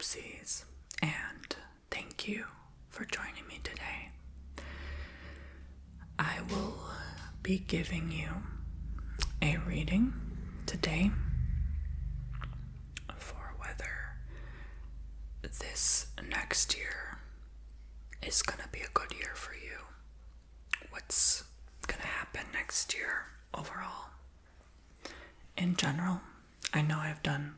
poopsies, and thank you for joining me today. I will be giving you a reading today for whether this next year is going to be a good year for you. What's going to happen next year overall? In general, I know I've done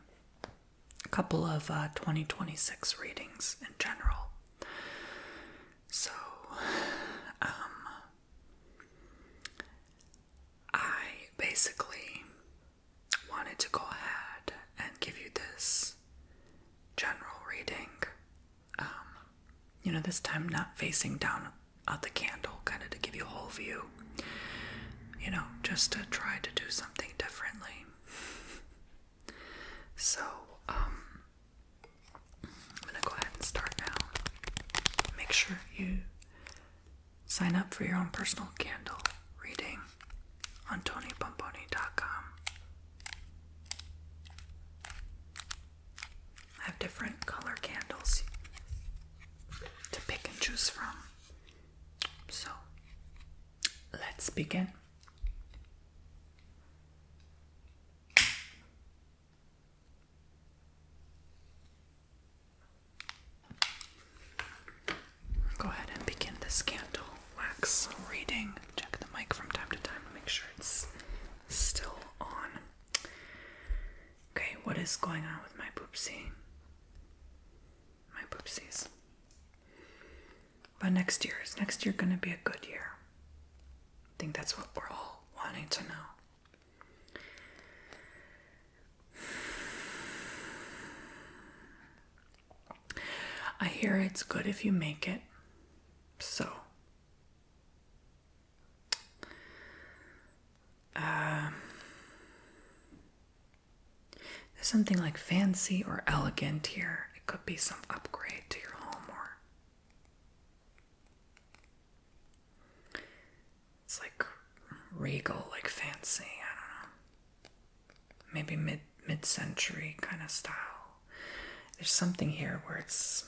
a couple of 2026 readings in general. So, I basically wanted to go ahead and give you this general reading. This time not facing down out the candle, kind of to give you a whole view. Just to try to do something differently. So, I'm going to go ahead and start now. Make sure you sign up for your own personal candle reading on TonyBomboni.com. I have different color candles to pick and choose from. So, let's begin. Go ahead and begin this candle wax reading. Check the mic from time to time to make sure it's still on. Okay, what is going on with my poopsie? My poopsies. But next year going to be a good year? I think that's what we're all wanting to know. I hear it's good if you make it. So, there's something like fancy or elegant here. It could be some upgrade to your home, or it's like regal, like fancy. I don't know. Maybe mid-century kind of style. There's something here where it's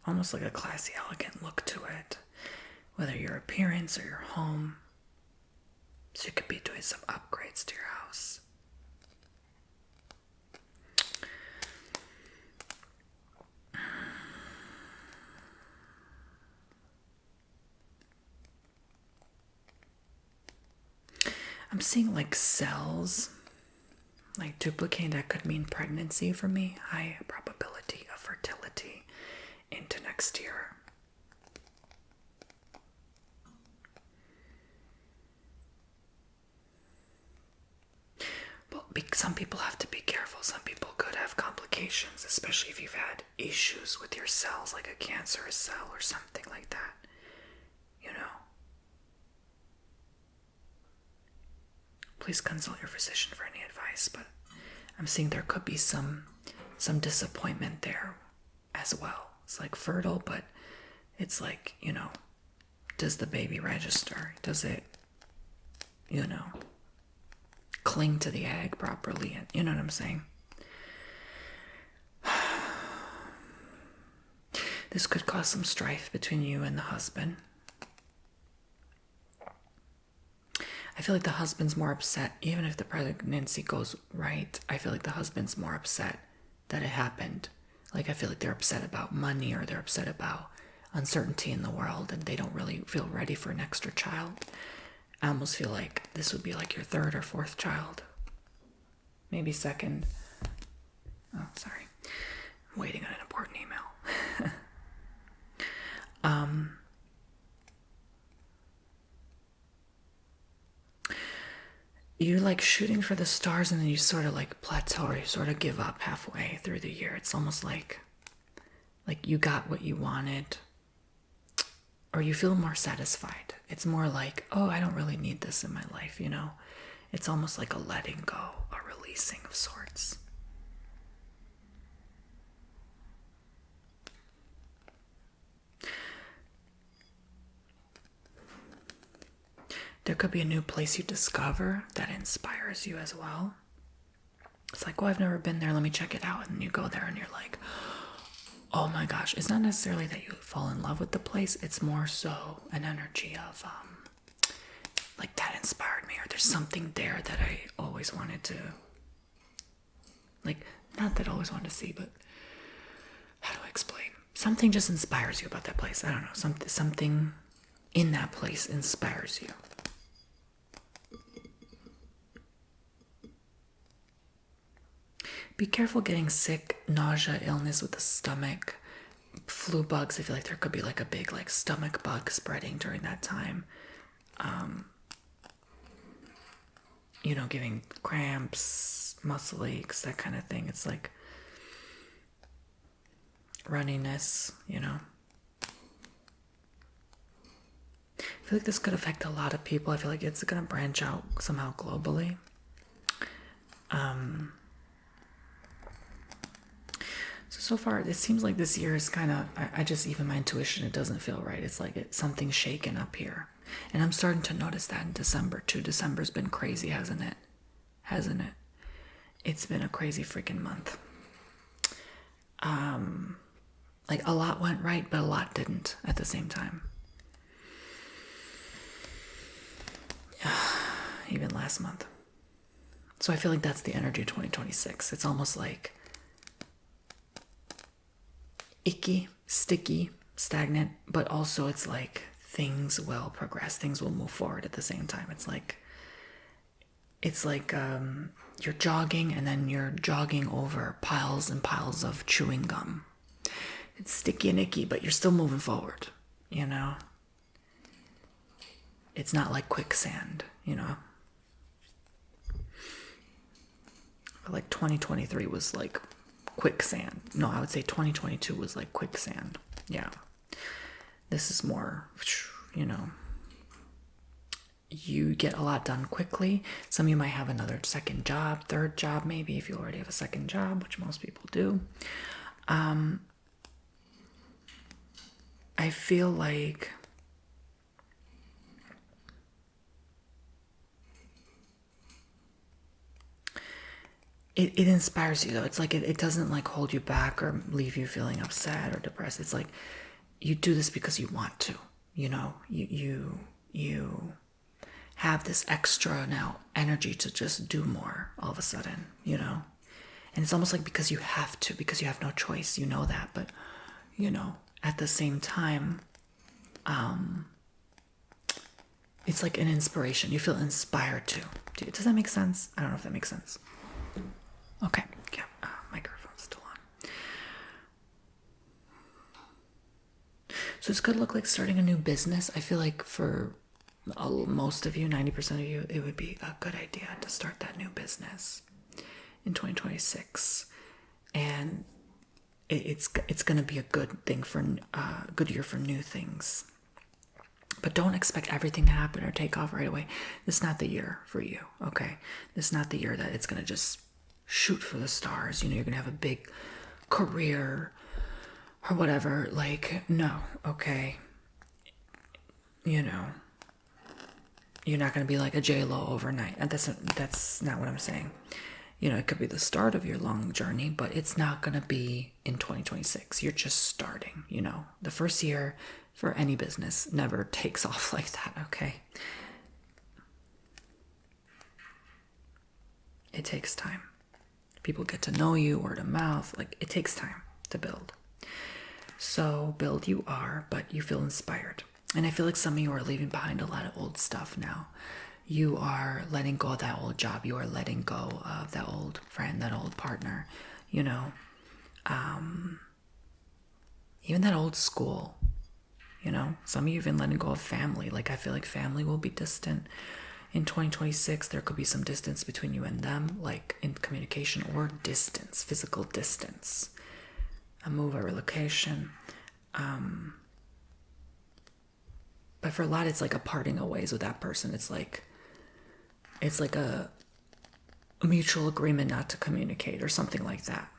almost like a classy, elegant look to it, whether your appearance or your home. So you could be doing some upgrades to your house. I'm seeing like cells, like duplicating. That could mean pregnancy for me. High probability of fertility into next year. But some people have to be careful. Some people could have complications, especially if you've had issues with your cells, like a cancerous cell or something like that. Please consult your physician for any advice, but I'm seeing there could be some disappointment there as well. It's like fertile, but it's like, does the baby register? Does it, cling to the egg properly? You know what I'm saying? This could cause some strife between you and the husband. I feel like the husband's more upset, even if the pregnancy goes right. I feel like the husband's more upset that it happened. Like, I feel like they're upset about money, or they're upset about uncertainty in the world, and they don't really feel ready for an extra child. I almost feel like this would be like your third or fourth child. Maybe second. Oh, sorry. I'm waiting on an important email. You like shooting for the stars, and then you sort of like plateau, or you sort of give up halfway through the year. It's almost like you got what you wanted, or you feel more satisfied. It's more like, oh, I don't really need this in my life, It's almost like a letting go, a releasing of sorts. There could be a new place you discover that inspires you as well. It's like, oh, I've never been there. Let me check it out. And you go there and you're like, oh my gosh. It's not necessarily that you fall in love with the place. It's more so an energy of, like, that inspired me, or there's something there that I always wanted to, like, not that I always wanted to see, but how do I explain? Something just inspires you about that place. I don't know. Something in that place inspires you. Be careful getting sick, nausea, illness with the stomach, flu bugs. I feel like there could be like a big like stomach bug spreading during that time. Giving cramps, muscle aches, that kind of thing. It's like runniness, I feel like this could affect a lot of people. I feel like it's going to branch out somehow globally. So far, it seems like this year is kind of, I just, even my intuition, it doesn't feel right. It's like something's shaking up here. And I'm starting to notice that in December too. December's been crazy, hasn't it? It's been a crazy freaking month. Like a lot went right, but a lot didn't at the same time. Even last month. So I feel like that's the energy of 2026. It's almost like icky, sticky, stagnant, but also it's like things will progress, things will move forward at the same time. It's like you're jogging and then you're jogging over piles and piles of chewing gum. It's sticky and icky, but you're still moving forward, It's not like quicksand, Like 2023 was like quicksand. No, I would say 2022 was like quicksand. Yeah. This is more, you get a lot done quickly. Some of you might have another second job, third job, maybe, if you already have a second job, which most people do. I feel like it inspires you though. It's like it doesn't like hold you back or leave you feeling upset or depressed. It's like you do this because you want to, you have this extra now energy to just do more all of a sudden, and it's almost like because you have to, because you have no choice, that, but at the same time, it's like an inspiration. You feel inspired to. Does that make sense? I don't know if that makes sense. Okay, yeah, microphone's still on. So this could look like starting a new business. I feel like for most of you, 90% of you, it would be a good idea to start that new business in 2026. And it's going to be a good thing for good year for new things. But don't expect everything to happen or take off right away. This is not the year for you, okay? This is not the year that it's going to just shoot for the stars. You're going to have a big career or whatever. Like, no, okay? You're not going to be like a J-Lo overnight. And that's not what I'm saying. It could be the start of your long journey, but it's not going to be in 2026. You're just starting, The first year for any business never takes off like that, okay? It takes time. People get to know you, word of mouth. Like, it takes time to build. So build you are, but you feel inspired. And I feel like some of you are leaving behind a lot of old stuff now. You are letting go of that old job. You are letting go of that old friend, that old partner, even that old school, Some of you even letting go of family. Like, I feel like family will be distant. In 2026, there could be some distance between you and them, like in communication or distance, physical distance, a move, a relocation. But for a lot, it's like a parting of ways with that person. It's like a mutual agreement not to communicate or something like that,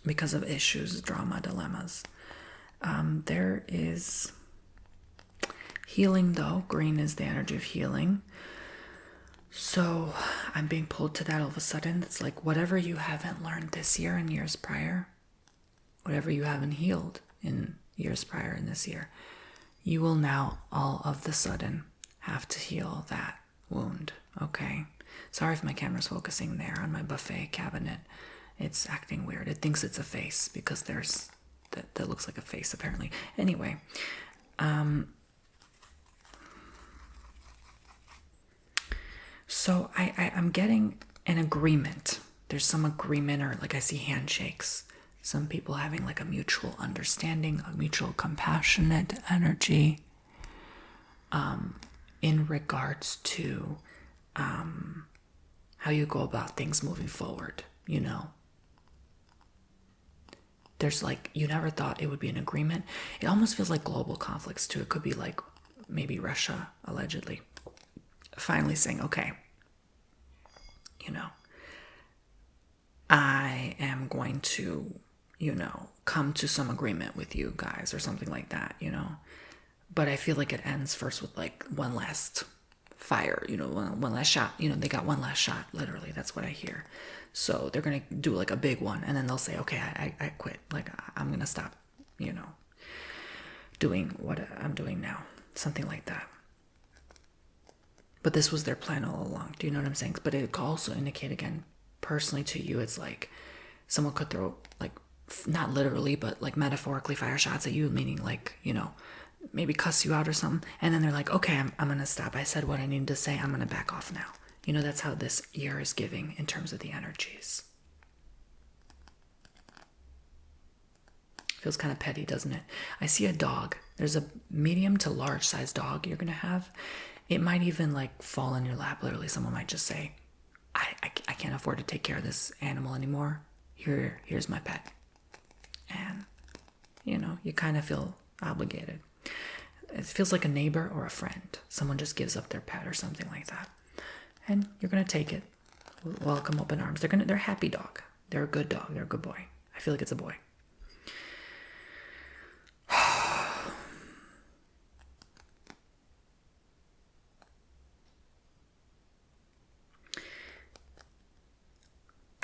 because of issues, drama, dilemmas. There is healing, though. Green is the energy of healing. So I'm being pulled to that all of a sudden. It's like whatever you haven't learned this year and years prior, whatever you haven't healed in years prior in this year, you will now all of the sudden have to heal that wound, okay? Sorry if my camera's focusing there on my buffet cabinet. It's acting weird. It thinks it's a face because there's that looks like a face apparently. Anyway, so I'm getting an agreement. There's some agreement, or like I see handshakes. Some people having like a mutual understanding, a mutual compassionate energy in regards to how you go about things moving forward, you know. There's like, you never thought it would be an agreement. It almost feels like global conflicts too. It could be like maybe Russia, allegedly, finally saying, okay, you know, I am going to, you know, come to some agreement with you guys or something like that, you know. But I feel like it ends first with like one last fire, you know, one last shot. You know, they got one last shot, literally. That's what I hear. So they're going to do like a big one, and then they'll say, okay, I quit. Like, I'm going to stop, you know, doing what I'm doing now. Something like that. But this was their plan all along. Do you know what I'm saying? But it could also indicate, again, personally to you, it's like someone could throw, like, not literally, but like metaphorically fire shots at you, meaning like, you know, maybe cuss you out or something. And then they're like, okay, I'm going to stop. I said what I needed to say. I'm going to back off now. You know, that's how this year is giving in terms of the energies. Feels kind of petty, doesn't it? I see a dog. There's a medium to large size dog you're going to have. It might even like fall in your lap. Literally, someone might just say, I can't afford to take care of this animal anymore. Here's my pet. And, you know, you kind of feel obligated. It feels like a neighbor or a friend. Someone just gives up their pet or something like that. And you're going to take it. Welcome, open arms. They're a happy dog. They're a good dog. They're a good boy. I feel like it's a boy.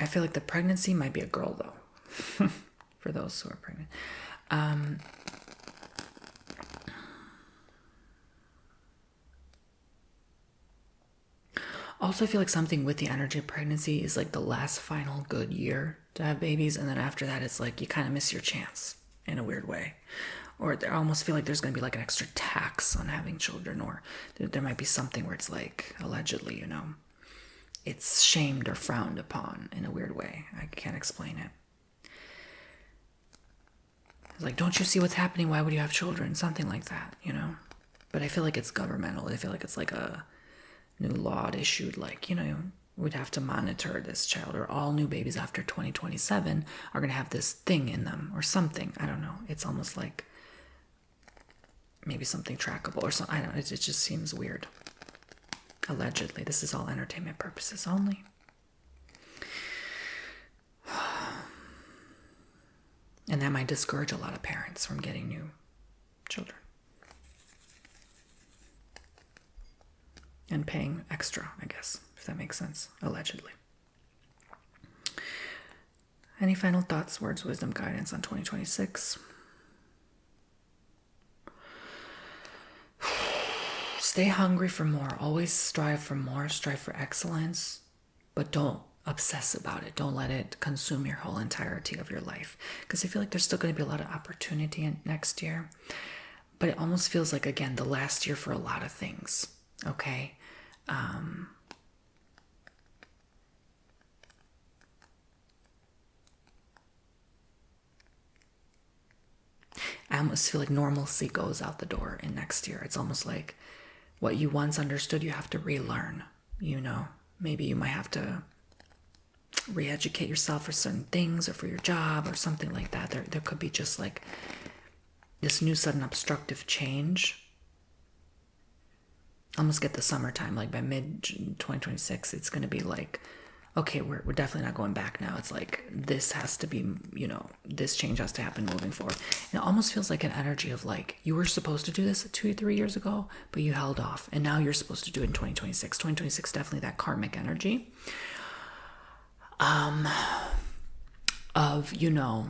I feel like the pregnancy might be a girl, though, for those who are pregnant. Also, I feel like something with the energy of pregnancy is like the last final good year to have babies. And then after that, it's like you kind of miss your chance in a weird way. Or I almost feel like there's going to be like an extra tax on having children. Or there might be something where it's like, allegedly, you know, it's shamed or frowned upon in a weird way. I can't explain it. It's like, don't you see what's happening? Why would you have children? Something like that, you know? But I feel like it's governmental. I feel like it's like a new law issued, like, you know, we'd have to monitor this child, or all new babies after 2027 are going to have this thing in them or something. I don't know. It's almost like maybe something trackable or something. I don't know. It just seems weird. Allegedly. This is all entertainment purposes only. And that might discourage a lot of parents from getting new children. And paying extra, I guess, if that makes sense, allegedly. Any final thoughts, words, wisdom, guidance on 2026? Stay hungry for more. Always strive for more. Strive for excellence. But don't obsess about it. Don't let it consume your whole entirety of your life. Because I feel like there's still going to be a lot of opportunity in next year. But it almost feels like, again, the last year for a lot of things. Okay? I almost feel like normalcy goes out the door in next year. It's almost like what you once understood, you have to relearn, you know? Maybe you might have to re-educate yourself for certain things or for your job or something like that. There could be just like this new sudden obstructive change. Almost get the summertime, like by mid 2026, it's going to be like okay, we're definitely not going back now. It's like this has to be, you know, this change has to happen moving forward. And it almost feels like an energy of like you were supposed to do this 2 or 3 years ago, but you held off, and now you're supposed to do it in 2026. 2026 definitely that karmic energy of, you know,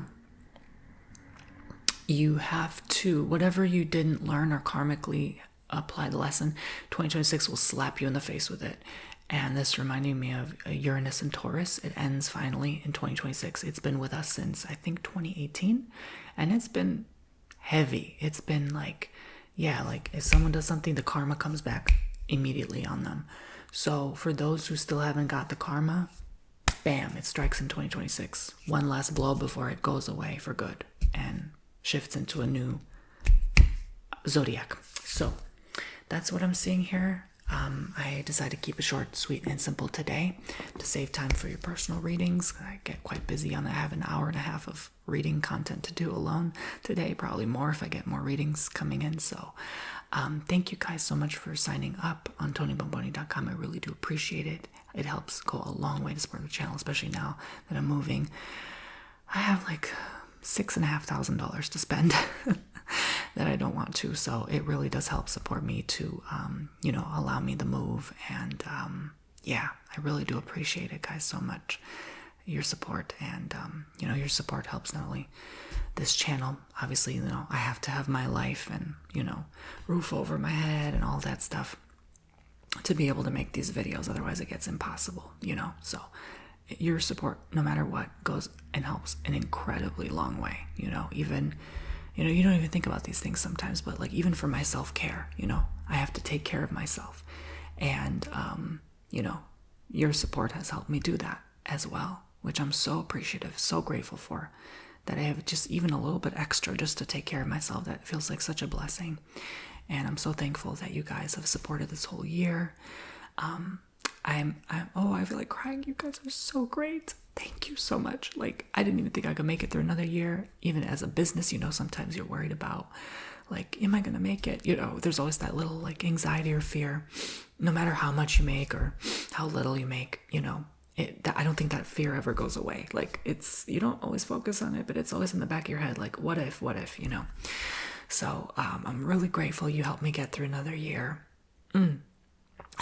you have to, whatever you didn't learn or karmically apply the lesson, 2026 will slap you in the face with it. And this reminding me of Uranus and Taurus. It ends finally in 2026. It's been with us since I think 2018, and it's been heavy. It's been like, yeah, like if someone does something, the karma comes back immediately on them. So for those who still haven't got the karma, bam, it strikes in 2026. One last blow before it goes away for good and shifts into a new zodiac. So that's what I'm seeing here. I decided to keep it short, sweet, and simple today to save time for your personal readings. I get quite busy on that. I have an hour and a half of reading content to do alone today, probably more if I get more readings coming in. So thank you guys so much for signing up on TonyBomboni.com. I really do appreciate it. It helps go a long way to support the channel, especially now that I'm moving. I have like $6,500 to spend that I don't want to, so it really does help support me to you know, allow me the move. And yeah, I really do appreciate it, guys, so much, your support. And you know, your support helps not only this channel, obviously, you know, I have to have my life and, you know, roof over my head and all that stuff to be able to make these videos, otherwise it gets impossible, you know. So your support, no matter what, goes and helps an incredibly long way, you know. Even, you know, you don't even think about these things sometimes, but like even for my self-care, you know, I have to take care of myself. And you know, your support has helped me do that as well, which I'm so appreciative, so grateful for, that I have just even a little bit extra just to take care of myself. That feels like such a blessing. And I'm so thankful that you guys have supported this whole year. I feel like crying. You guys are so great. Thank you so much. Like, I didn't even think I could make it through another year. Even as a business, you know, sometimes you're worried about, like, am I going to make it? You know, there's always that little, like, anxiety or fear, no matter how much you make or how little you make, you know. I don't think that fear ever goes away. Like, you don't always focus on it, but it's always in the back of your head, like, what if, you know. So I'm really grateful you helped me get through another year. I'm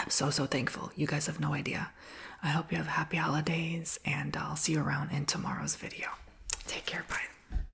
so thankful. You guys have no idea. I hope you have happy holidays, and I'll see you around in tomorrow's video. Take care. Bye.